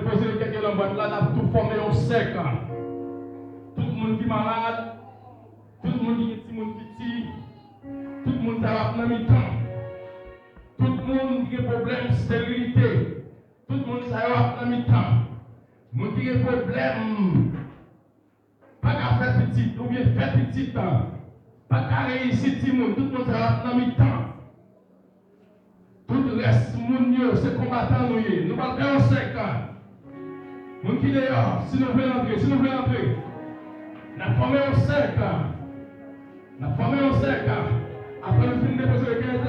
déposer quelqu'un dans la boîte là, tout formé au sec. Tout le monde qui est malade, tout le monde qui est petit, tout le monde qui a dans mi-temps, tout le monde qui a problème de stérilité, tout le monde qui a dans mi-temps, tout le monde qui a problème, pas qu'à faire petit, ou bien faire petit, pas qu'à réussir tout le monde qui a dans mi-temps. Tout le reste, c'est combattant nous. Nous ne pas faire un sec. Nous qui dehors, si nous voulons entrer, nous formons un sec. Nous formons un sec. Après nous finissons de déposer le quête.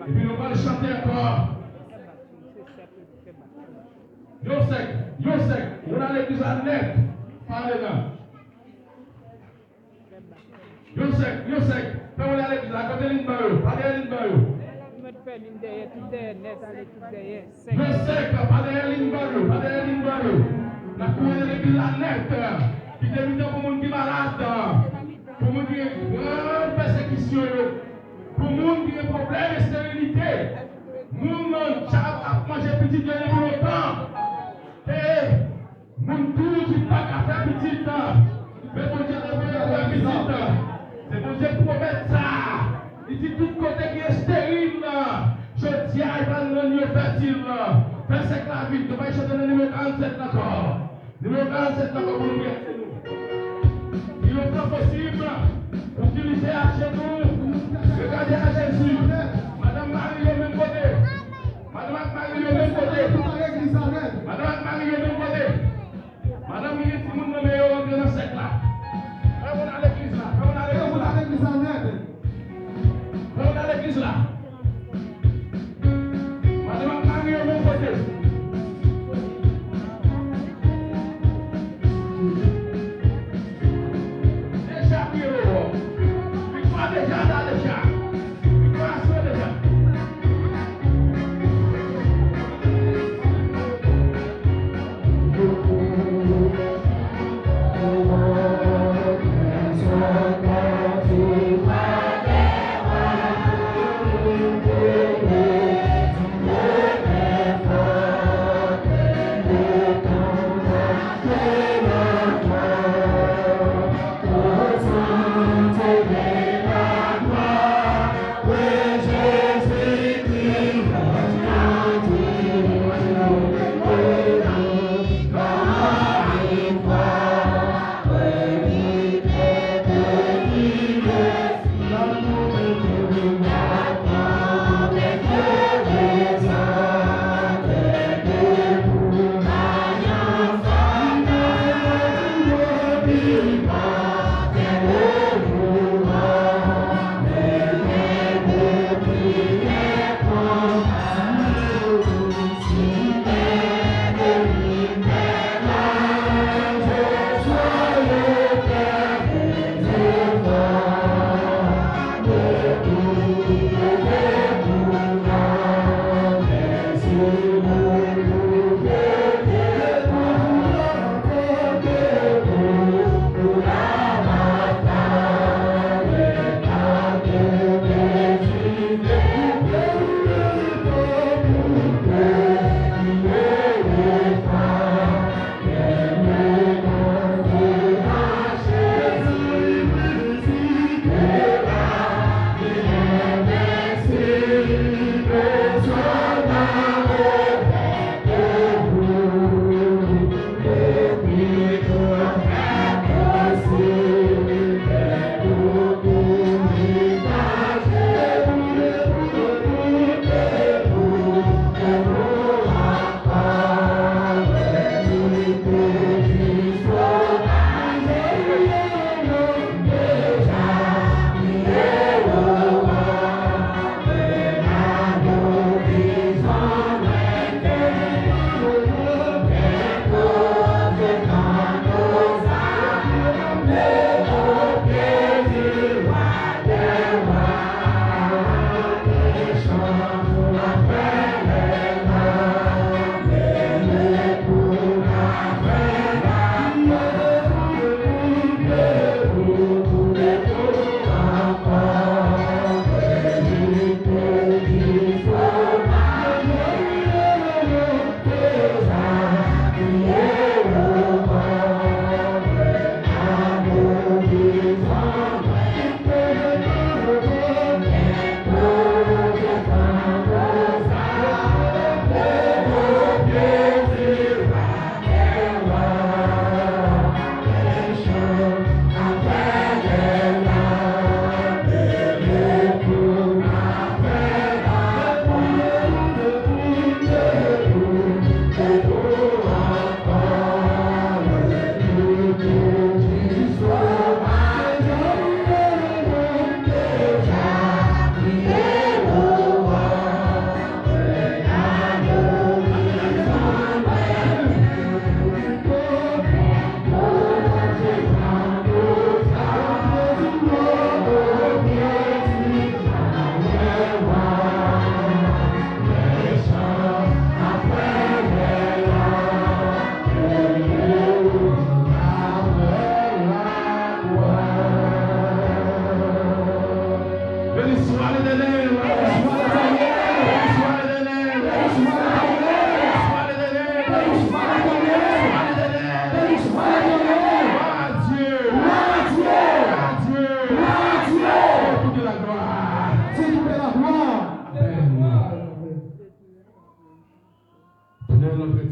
Et puis nous allons chanter encore. Yo sec. On a l'église à net. Parlez-là. Yo sec. Fais-moi l'église à côté de l'île. Pas derrière l'île. Je sais que pas derrière l'île. La cour de l'église à net. Qui évite pour les gens qui sont malades. Pour les gens qui ont une grande persécution. Pour les gens qui ont des problèmes de stérilité. Les gens qui ont mangé petit de longtemps. Et les gens qui n'ont pas faire petit. Mais pour Dieu, faire petit. C'est pour Dieu promettre ça. Il dit tout côté qui est stérile. Je dis à l'année fertile. Fais la vie. Tu vas chanter le numéro 47 d'accord. Numéro 47 d'accord pour nous. Il est pas possible d'utiliser à chez nous. Regardez à Jésus. Madame Marie au même côté. Madame Marie au même côté. Madame Marie au même côté. Madame il est tout le monde meilleur rentrer dans cette là. On a l'église là. On a l'église là. Madame Marie au même côté. Déjà, Pierrot. Victoire déjà dans le chat. Victoire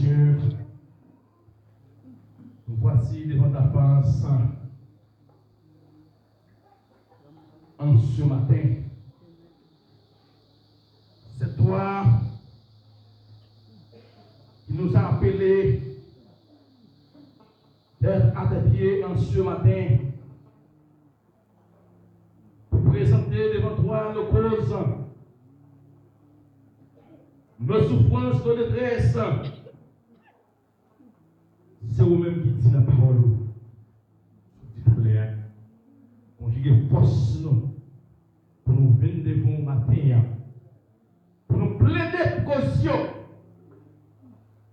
Dieu, nous voici devant ta face en ce matin. C'est toi qui nous a appelés d'être à tes pieds en ce matin pour présenter devant toi nos causes, nos souffrances, nos détresses. C'est vous-même qui dit la parole. S'il vous plaît, conjuguez force nous pour nous venir devant le matin, pour nous plaider caution,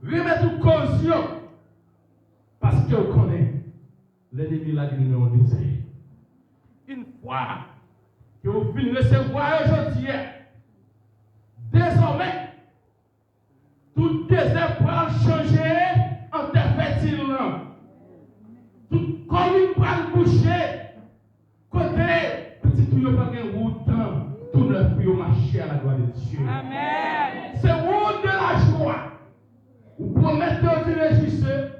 remettre caution, parce que vous connaissez l'ennemi là qui nous a dit. Une fois que vous finissez de recevoir aujourd'hui, désormais, tout désert pourra changer en terre fertile. Tout commune pourra boucher. Côté, petit tout le pas de route, tout neuf pour marcher à la gloire de Dieu. Amen. C'est route de la joie. Vous promettez au Dieu régisseur,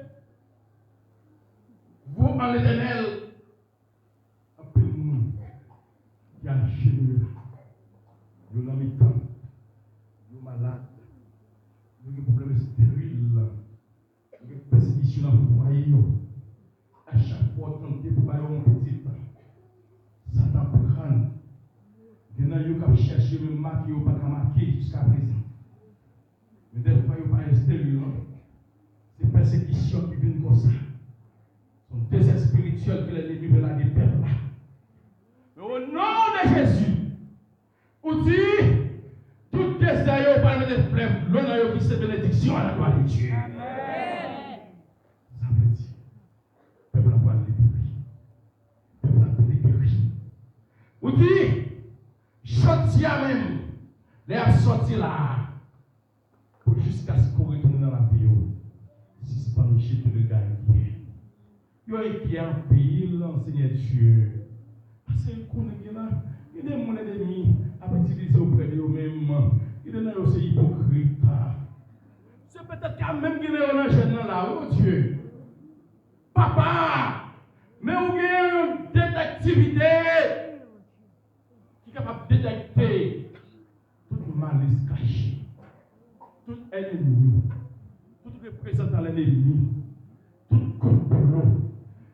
vous en l'Éternel, appelez-nous, qui a généreux, nous n'avons pas temps, nous malades, nous avons des problèmes stériles, nous avons des persécutions dans le foyer, à chaque fois tenter pour bailler un petit temps, Satan prend, il y a qui chercher même marquer ou pas marquer jusqu'à présent. Mais des fois, il n'y a pas de stérile, c'est persécution qui vient comme ça. Son désert spirituel que l'ennemi veut la perdre. Mais au nom de Jésus, vous dit, tout désert, vous parlez de flemme, l'honneur qui c'est bénédiction à la gloire de Dieu. Amen. Ça veut dire, peuple n'a pas libéré. Peuple n'a pas libéré. Vous dit, sorti à même, les a sorti là, pour jusqu'à ce qu'on retourne dans la vie. Si ce n'est pas nous jeter le gagner. Il y a qui est en pile, Seigneur Dieu. Parce que il y a des mon ennemi à utiliser auprès de eux-mêmes. Il y a des aussi hypocrites. C'est peut-être quand même qu'il y a un jeune là, oh Dieu. Papa, mais vous avez une détectivité qui est capable de détecter toute malice cachée, tout ennemi, tout représentant l'ennemi, tout complot.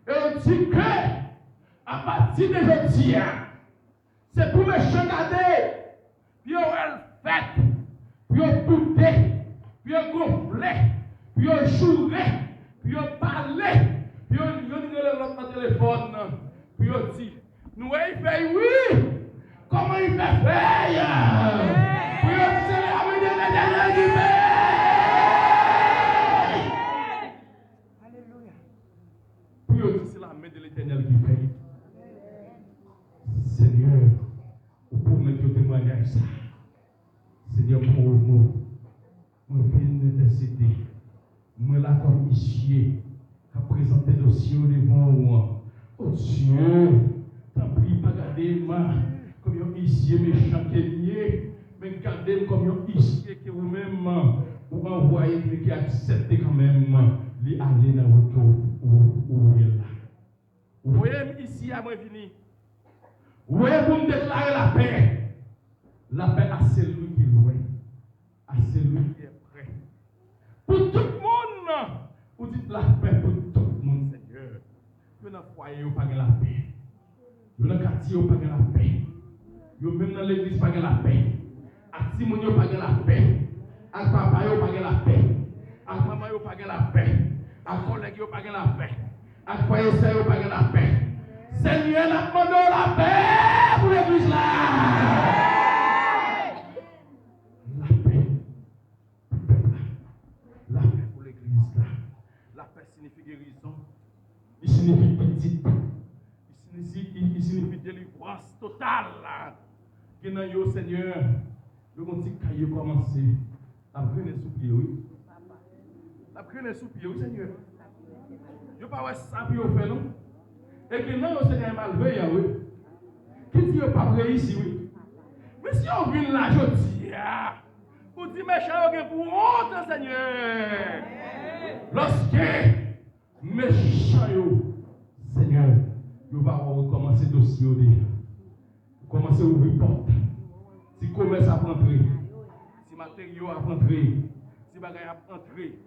Et on dit que, à partir de aujourd'hui, c'est pour me regarder, puis on fait, puis on douter, puis on gonfler, puis on jouer, puis on parler, puis on dit l'autre téléphone, puis on dit, nous il fait oui, comment il fait faire? Puis on dit c'est l'ami de l'Éternel qui fait. Puis on dit c'est la main de l'Éternel qui fait. Seigneur, pour mettre au témoignage ça. Seigneur, pour nous, nous venons d'intercéder. Nous là comme huissier, qui a présenté le dossier devant moi. Oh Dieu, t'as pris pas garder moi comme un huissier méchant qui est lié, mais garder comme un huissier qui est vous-même, ou envoyer mais qui accepte quand même, lui aller dans votre où il est là. Vous voyez ici à moi fini. Vous voyez pour me déclarer la paix. La paix à celui qui est loin, à celui qui est prêt. Pour tout le monde, vous dites la paix pour tout le monde, Seigneur. Vous dans le foyer, vous n'avez pas la paix. Vous dans le quartier, vous n'avez pas la paix. Vous même dans l'église, vous n'avez pas la paix. À Simon, vous n'avez pas la paix. À papa, vous n'avez pas la paix. À maman, vous n'avez pas la paix. À collègue, vous n'avez pas la paix. À foyer, vous n'avez pas la paix. Seigneur, nous demandons la paix pour l'église là. La paix. La paix pour l'église là. La paix signifie guérison. Il signifie petite. Il signifie délivrance totale. Que dans yo Seigneur, le petit caillou commencé. La prière est sous pied, oui. La prière est sous pied, oui, Seigneur. Je ne sais pas si ça peut faire, non? Et que non, le Seigneur est malveillant, oui. Qui dit qu'il n'est pas prêt ici, oui. Mais si on vient là, je dis, vous dites, méchant, pour honte, Seigneur. Lorsque méchant, Seigneur, nous allons recommencer le dossier déjà. Commencer à ouvrir porte. Si commerce a rentré, si matériaux a rentré, si bagaille a rentré,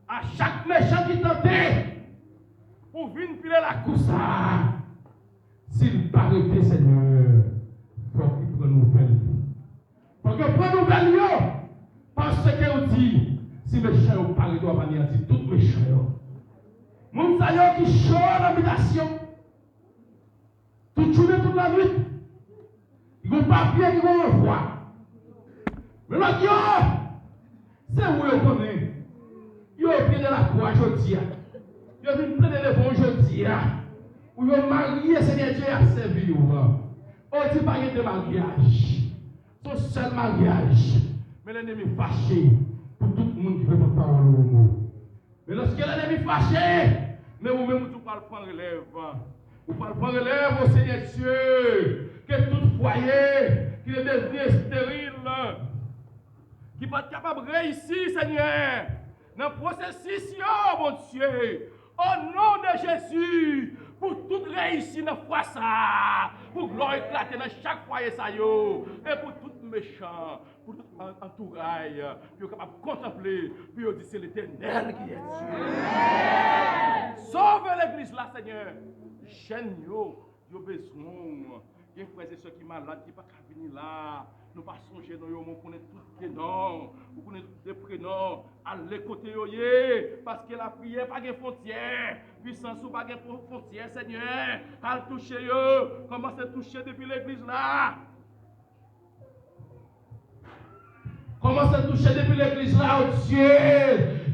à chaque méchant qui tentait pour venir piler la course, s'il paraît, Seigneur, il faut qu'il prenne nouvelle. Il faut qu'il prenne nouvelle, parce que on dit, si méchant ou paraît, doit venir dire tout méchant. Moun sa yo qui chaud l'habitation, tout journée, toute la nuit. Ils n'ont pas bien, ils vont voir. Mais l'autre, c'est où ils connaissent. Ils ont pris de la croix aujourd'hui. Ils ont pris de l'évangile aujourd'hui. Où ils ont marié, Seigneur Dieu a servi. On dit pas de mariage. Son seul mariage. Mais l'ennemi fâché pour tout le monde qui veut porter parole au mot. Mais lorsque l'ennemi fâché, mais vous-même, vous parlez prendre relève. Vous parlez prendre relève au Seigneur Dieu. Que tout foyer qui est devenu stérile, qui va être capable de réussir, Seigneur, dans le processus, mon Dieu, au nom de Jésus, pour tout réussir dans le foyer, pour gloire éclater dans chaque foyer, et pour tout méchant, pour tout entourage, puis capable de contempler, puis dire c'est l'Éternel qui est Dieu. Sauve l'église là, Seigneur. Jeune, yo besoin. Il y a des frères et sœurs qui sont malades, qui ne peuvent pas venir là. Nous ne pas songer, nous connaissons tous les noms, nous connaissons tous les prénoms. Allez côté, parce que la prière n'a pas de frontières. Puissance n'a pas de frontières, Seigneur. Allez toucher, commencez à toucher depuis l'église là. Commencez à toucher depuis l'église là, oh Dieu,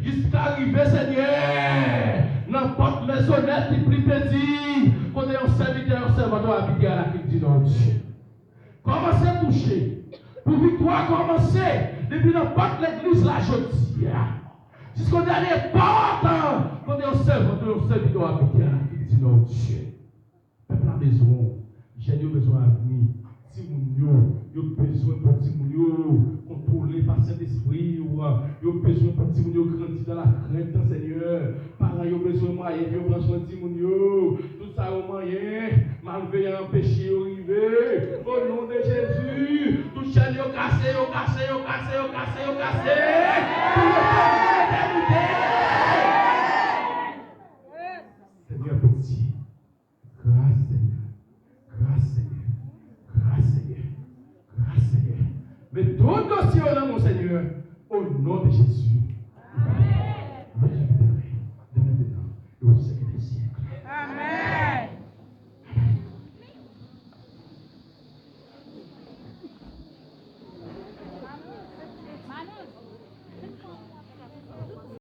jusqu'à arriver, Seigneur. N'importe maisonnette qui plus petit, qu'on ait un serviteur, un servant habiter à la ville du Dieu. Commencez à toucher. Pour victoire, commencez depuis n'importe l'église là, aujourd'hui. Jusqu'au dernier porte, qu'on ait un serviteur habiter à la ville du Dieu. Peuple a besoin, j'ai besoin à venir. Si mon yo besoin de petit moun contrôlé par Saint-Esprit, yo besoin de petit moun grandir dans la crainte, Seigneur. Parents yo besoin de moyen, yo prendre soin de petit moun tout ça au moyen, malveillant péché arrivé. Au nom de Jésus, tout chaîne yo cassé. Seigneur petit, grâce Seigneur. Mais tout dossier au nom, mon Seigneur, au nom de Jésus.